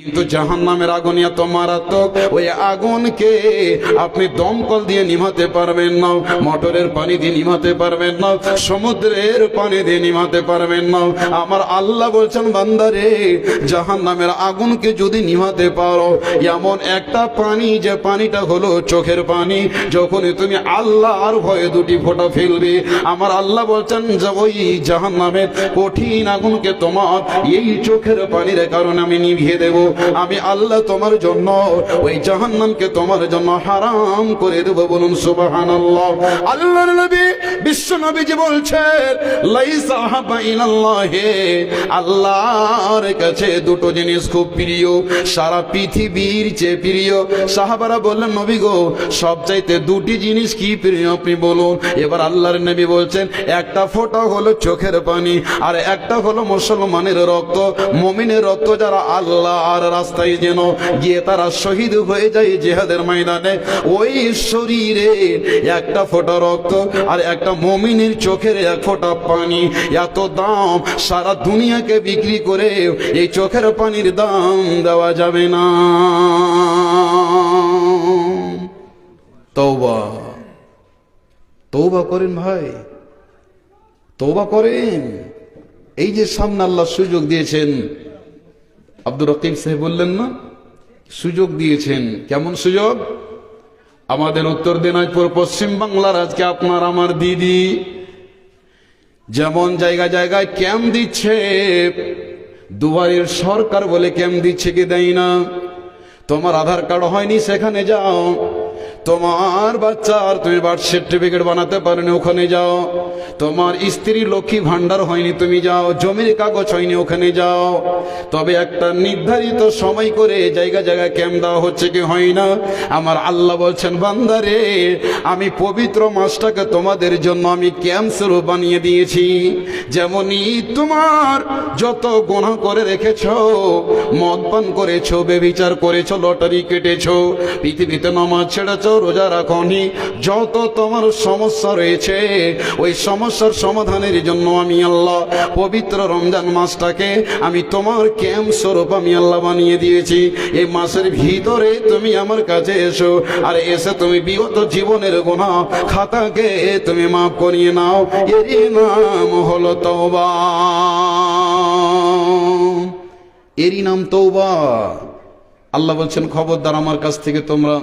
কিন্তু জাহান্নামের আগুন এত মারাত্মক, ওই আগুনকে আপনি দমকল দিয়ে নিভাতে পারবেন না, মোটরের পানি দিয়ে নিভাতে পারবেন না, সমুদ্রের পানি দিয়ে নিভাতে পারবেন না। আমার আল্লাহ বলছেন, বান্দারে জাহান্নামের আগুনকে যদি নিভাতে পারো, এমন একটা পানি, যে পানিটা হলো চোখের পানি, যখনই তুমি আল্লাহর ভয়ে দুটি ফোঁটা ফেলবে, আমার আল্লাহ বলছেন যে ওই জাহান্নামের কঠিন আগুনকে তোমার এই চোখের পানির কারণে আমি নিভিয়ে দেব। আমি আল্লাহ তোমার জন্য ওই জাহান্নামকে তোমার জন্য হারাম করে দেব। বলুন সুবহানাল্লাহ। আল্লাহর নবী, বিশ্ব নবীজি বলছেন, লাইসা হাবা ইলাল্লাহি, আল্লাহর কাছে দুটো জিনিস খুব প্রিয়, সারা পৃথিবীর চেয়ে প্রিয়। সাহাবারা বললেন, নবী গো, সবচাইতে দুটি জিনিস কি প্রিয় আপনি বলুন। এবার আল্লাহর নবী বলছেন, একটা ফোঁটা হলো চোখের পানি, আর একটা হলো মুসলমানের রক্ত, মুমিনের রক্ত, যারা আল্লাহর রাস্তায় যেন গিয়ে তারা শহীদ হয়ে যায় জিহাদের ময়দানে, ওই শরীরে একটা ফোঁটা রক্ত আর একটা মুমিনের চোখের এক ফোঁটা পানি, এত দাম, সারা দুনিয়াকে বিক্রি করে এই চোখের পানির দাম দেওয়া যাবে না। তওবা, তওবা করেন ভাই, তওবা করেন। এই যে সামনে আল্লাহ সুযোগ দিয়েছেন, আব্দুর রকিব সাহেব বললেন না, সুযোগ দিয়েছেন। কেমন সুযোগ? আমাদের উত্তর দিনাজপুর, পশ্চিম বাংলার আজকে আপনার আমার দিদি যেমন জায়গা জায়গায় ক্যাম্প দিচ্ছে, দুবারের সরকার বলে ক্যাম্প দিচ্ছে, কি দেয় না? তোমার আধার কার্ড হয়নি, সেখানে যাও। তোমার বাচ্চার তুমি বার্থ সার্টিফিকেট বানাতে পারোনি, ওখানে যাও। তোমার স্ত্রী লক্ষ্মী ভান্ডার হয়নি, তুমি যাও। জমির কাগজ হয়নি, ওখানে যাও। তবে একটা নির্ধারিত সময় করে জায়গা জায়গায় ক্যাম্প দেওয়া হচ্ছে, কি হয় না? আমার আল্লাহ বলছেন, বান্দারে আমি পবিত্র মাসটাকে তোমাদের জন্য আমি ক্যাম্প স্বরূপ বানিয়ে দিয়েছি। যেমনই তোমার যত গুনাহ করে রেখেছো, মদ পান করেছো, বেবিচার করেছো, লটারি কেটেছো, পৃথিবীতে নামাজ ছেড়েছো, রোজা রাখনি, যত তোমার সমস্যা রয়েছে, ওই সমস্যার সমাধানের জন্য আমি আল্লাহ পবিত্র রমজান মাসটাকে আমি তোমার ক্যাম্প স্বরূপ আমি আল্লাহ বানিয়ে দিয়েছি। এই মাসের ভিতরে তুমি আমার কাছে এসো, আর এসে তুমি বিগত জীবনের গুনাহ খাতাকে তুমি মাফ করিয়ে নাও। এরই নাম হলো তওবা, এরই নাম তওবা। আল্লাহ বলছেন, খবরদার আমার কাছ থেকে তোমরা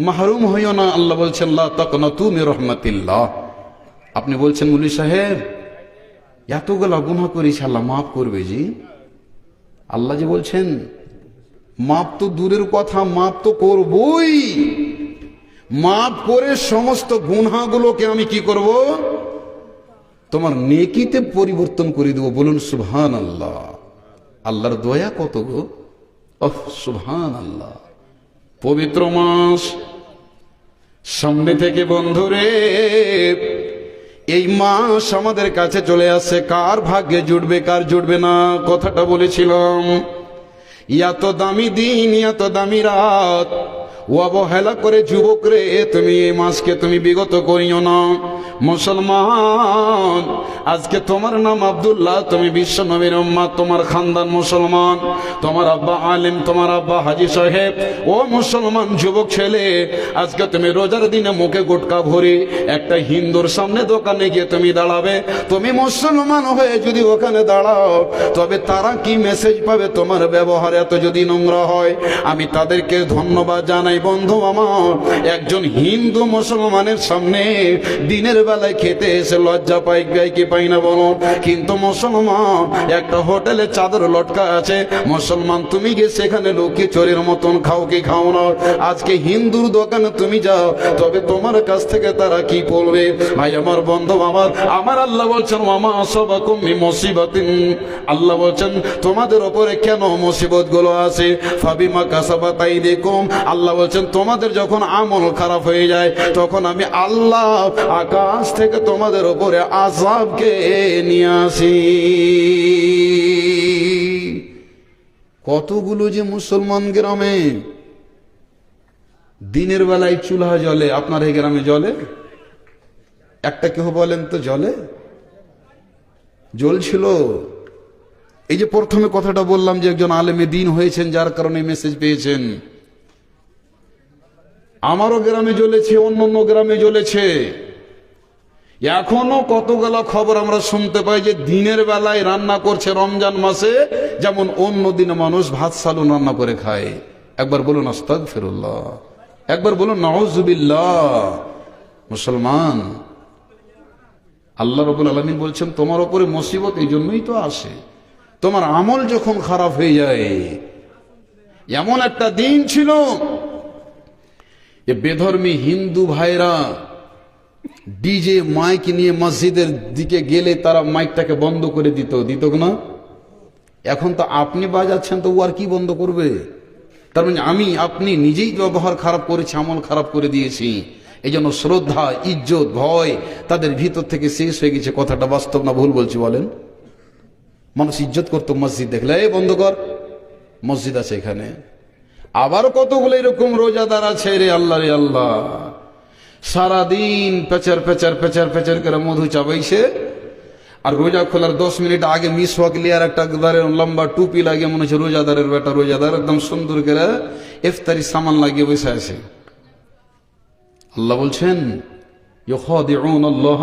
মাহরুম হইও না। আল্লাহ বলছেন, লা তাকনাতু মির রাহমাতিল্লাহ। আপনি বলছেন, মুলি সাহেব এতগুলা গুনাহ করেছি, আল্লাহ মাফ করবে জি? আল্লাহ যে বলছেন মাফ তো দূরের কথা, মাফ তো করবই। মাফ করে সমস্ত গুনাহগুলোকে আমি কি করব? তোমার নেকিতে পরিবর্তন করে দেব। বলুন সুবহানাল্লাহ। আল্লাহর দয়া কত গো! ওহ সুবহানাল্লাহ। পবিত্র মাস সামনে থেকে বন্ধুরে, এই মাস আমাদের কাছে চলে আসছে। কার ভাগ্যে জুটবে, কার জুটবে না, কথাটা বলেছিলাম। এত দামি দিন, এত দামি রাত, ও অবহেলা করে যুবক রে তুমি এই মাসকে তুমি বিগত করিও না। মুসলমান, আজকে তোমার নাম আব্দুল্লাহ, তুমি বিশ্ব নবীর উম্মত, তোমার খানদান মুসলমান, তোমার আব্বা আলেম, তোমার আব্বা হাজী সাহেব। ও মুসলমান যুবক ছেলে, আজকে তুমি রোজার দিনে মুখে গুটকা ভরে একটা হিন্দুর সামনে দোকানে গিয়ে তুমি দাঁড়াবে। তুমি মুসলমান হয়ে যদি ওখানে দাঁড়াও, তবে তারা কি মেসেজ পাবে? তোমার ব্যবহার এত যদি নোংরা হয়, আমি তাদেরকে ধন্যবাদ জানাই। বন্ধু আমার, একজন হিন্দু মুসলমানের সামনে দিনের বেলায় খেতে এসে লজ্জা পাই, গাই কি পাই না বলুন? কিন্তু মুসলমান একটা হোটেলে চাদর লটকা আছে, মুসলমান তুমি গিয়ে সেখানে লোকে চোরের মতন খাও কি খাও না? আজকে হিন্দুর দোকানে তুমি যাও, তবে তোমার কাছ থেকে তারা কি বলবে? ভাই আমার, বন্ধু আমার, আমার আল্লাহ বলছেন, ওয়ামা আসাবাকুম মিন মুসিবাতিন, আল্লাহ বলছেন তোমাদের উপরে কেন মুসিবত গুলো আছে? ফাবিমা কাসাবাত আইদিকুম, আল্লাহ বলছেন তোমাদের যখন আমল খারাপ হয়ে যায়, তখন আমি আল্লাহ আকাশ থেকে তোমাদের উপরে আযাবকে নিয়ে আসি। কতগুলো যে মুসলমান গ্রামে দিনের বেলায় চুলা জ্বলে, আপনার এই গ্রামে জ্বলে? একটা কেউ বলেন তো জ্বলে? জ্বলছিল। এই যে প্রথমে কথাটা বললাম যে একজন আলেমে দিন হয়েছেন, যার কারণে মেসেজ পেয়েছেন। আমারও গ্রামে জ্বলেছে, অন্য অন্য গ্রামে জ্বলেছে। এখনো কতগুলো খবর আমরা শুনতে পাই যে দিনের বেলায় রান্না করছে রমজান মাসে, যেমন অন্য দিনে মানুষ ভাত সালুন রান্না করে খায়। একবার বলুন আস্তাগফিরুল্লাহ, একবার বলুন নাউজুবিল্লাহ। মুসলমান, আল্লাহ রাব্বুল আলামিন বলছেন তোমার উপরে মুসিবত এই জন্যই তো আসে, তোমার আমল যখন খারাপ হয়ে যায়। এমন একটা দিন ছিল যে বেধর্মী হিন্দু ভাইরা ডিজে মাইক নিয়ে মসজিদের দিকে গেলে তারা মাইকটাকে বন্ধ করে দিত না? এখন তো আপনি বাজাচ্ছেন, তো ও আর কি বন্ধ করবে? তার মানে আপনি নিজেই ব্যবহার খারাপ করেছি, আমল খারাপ করে দিয়েছি। এই জন্য শ্রদ্ধা, ইজ্জত, ভয় তাদের ভিতর থেকে শেষ হয়ে গেছে। কথাটা বাস্তব না ভুল বলছি বলেন? মানুষ ইজ্জত করতো, মসজিদ দেখলে এই বন্ধ কর, মসজিদ আছে এখানে। আবার কতগুলো এরকম রোজাদার আছে রে আল্লাহ, রে আল্লাহ, সারাদিন পেচার পেচার পেচার পেচার করে মধু চাবাইছে, আর রোজা খোলার 10 মিনিট আগে মিসওয়াক লিয়ার একটা লম্বা টুপি লাগিয়ে মনে হচ্ছে রোজাদারের বেটা রোজাদার, একদম সুন্দর করে ইফতারি সামান লাগিয়ে বসে আছে। আল্লাহ বলছেন ইউখাদিউন আল্লাহ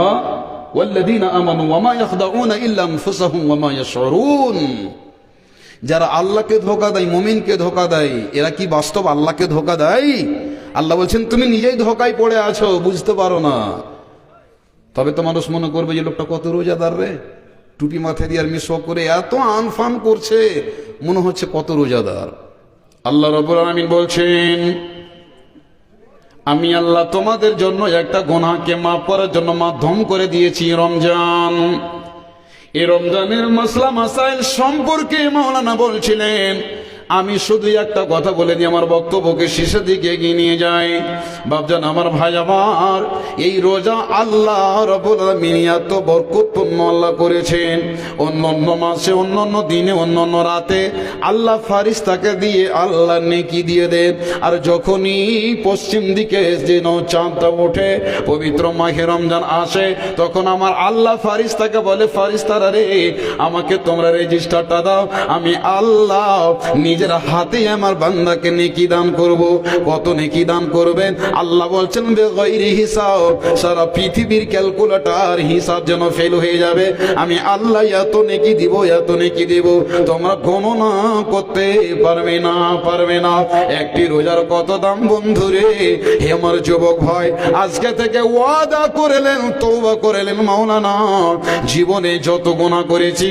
ওয়াল্লাযীনা আমানু ওয়া মা ইয়াখদাউনা ইল্লা আনফুসাহুম ওয়া মা ইয়াশউরুন। যারা আল্লাহকে ধোঁকা দেয়, মুমিনকে ধোঁকা দেয়, এরা কি বাস্তব আল্লাহকে ধোঁকা দেয়? আল্লাহ বলছেন তুমি নিজেই ধোঁকায় পড়ে আছো, বুঝতে পারো না। তবে তো মানুষ মনে করবে যে লোকটা কত রোজাদার রে, টুপি মাথায় দিয়ে আর মিসওয়াক করে এত আনফান করছে, মনে হচ্ছে কত রোজাদার। আল্লাহ রাব্বুল আলামিন বলছেন আমি আল্লাহ তোমাদের জন্য একটা গুনাহকে মাফ করার জন্য মাধ্যম করে দিয়েছি রমজান। এই রমজানের মাসলা মাসাইল সম্পর্কে মাওলানা বলছিলেন আমি শুধু একটা কথা বলে দিই, আমার বক্তব্যকে শেষের দিকে এগিয়ে নিয়ে যাই। বাপজান, আমার ভাই আমার, এই রোজা আল্লাহ রাব্বুল আলামিন এত বরকতপূর্ণ আল্লাহ করেছেন। অন্যান্য মাসে, অন্যান্য দিনে, অন্যান্য রাতে আল্লাহ ফারিস্তাকে দিয়ে আল্লাহ নেকি দিয়ে দেন। আর যখনই পশ্চিম দিকে যেন চাঁদটা ওঠে, পবিত্র মাহে রমজান আসে, তখন আমার আল্লাহ ফারিস্তাকে বলে ফারিস্তারা রে, আমাকে তোমরা রেজিস্টারটা দাও, আমি আল্লাহ নিজের হাতে আমার বান্দাকে নেকি দান করব। কত নেকি দান করবেন? আল্লাহ বলছেন বেগাইরি হিসাব, সারা পৃথিবীর ক্যালকুলেটর হিসাব যেন ফেল হয়ে যাবে। আমি আল্লাহ এত নেকি দিব, এত নেকি দিব, তোমরা গণনা করতে পারবে না, পারবে না। একটি রোজার কত দাম বন্ধুরে। হে আমার যুবক ভাই, আজকে থেকে ওয়াদা করলেন, তওবা করলেন মাওলানা, জীবনে যত গুনাহ করেছি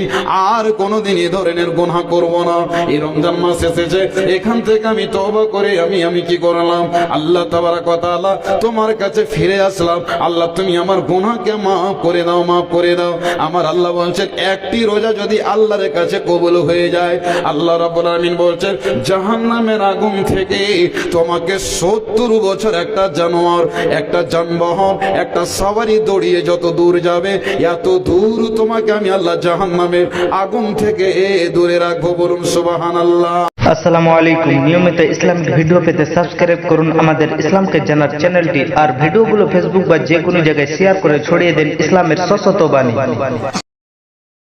আর কোনোদিন এই ধরনের গুনাহ করব না। এই রমজান মাস এসেছে, এখান থেকে আমি তওবা করে আমি কি করলাম, আল্লাহ তাবারক ওয়া তাআলা তোমার কাছে ফিরে আসলাম। আল্লাহ তুমি আমার গুনাহকে মাফ করে দাও, মাফ করে দাও। আমার আল্লাহ বলছেন একটি রোজা যদি আল্লাহর কাছে কবুল হয়ে যায়, আল্লাহ রাব্বুল আলামিন বলছেন জাহান্নামের আগুন থেকে তোমাকে 70 বছর একটা জানোয়ার, একটা যানবাহন, একটা সওয়ারি দৌড়িয়ে যত দূর যাবে, এত দূর তোমাকে আমি আল্লাহ জাহান্নামের আগুন থেকে দূরে রাখবো। বলুন সুবহানাল্লাহ। আসসালামু আলাইকুম। নিয়মিত ইসলামিক ভিডিও পেতে সাবস্ক্রাইব করুন আমাদের ইসলামকে জানার চ্যানেলটি, আর ভিডিওগুলো ফেসবুক বা যে কোনো জায়গায় শেয়ার করে ছড়িয়ে দেন ইসলামের সশত বাণী।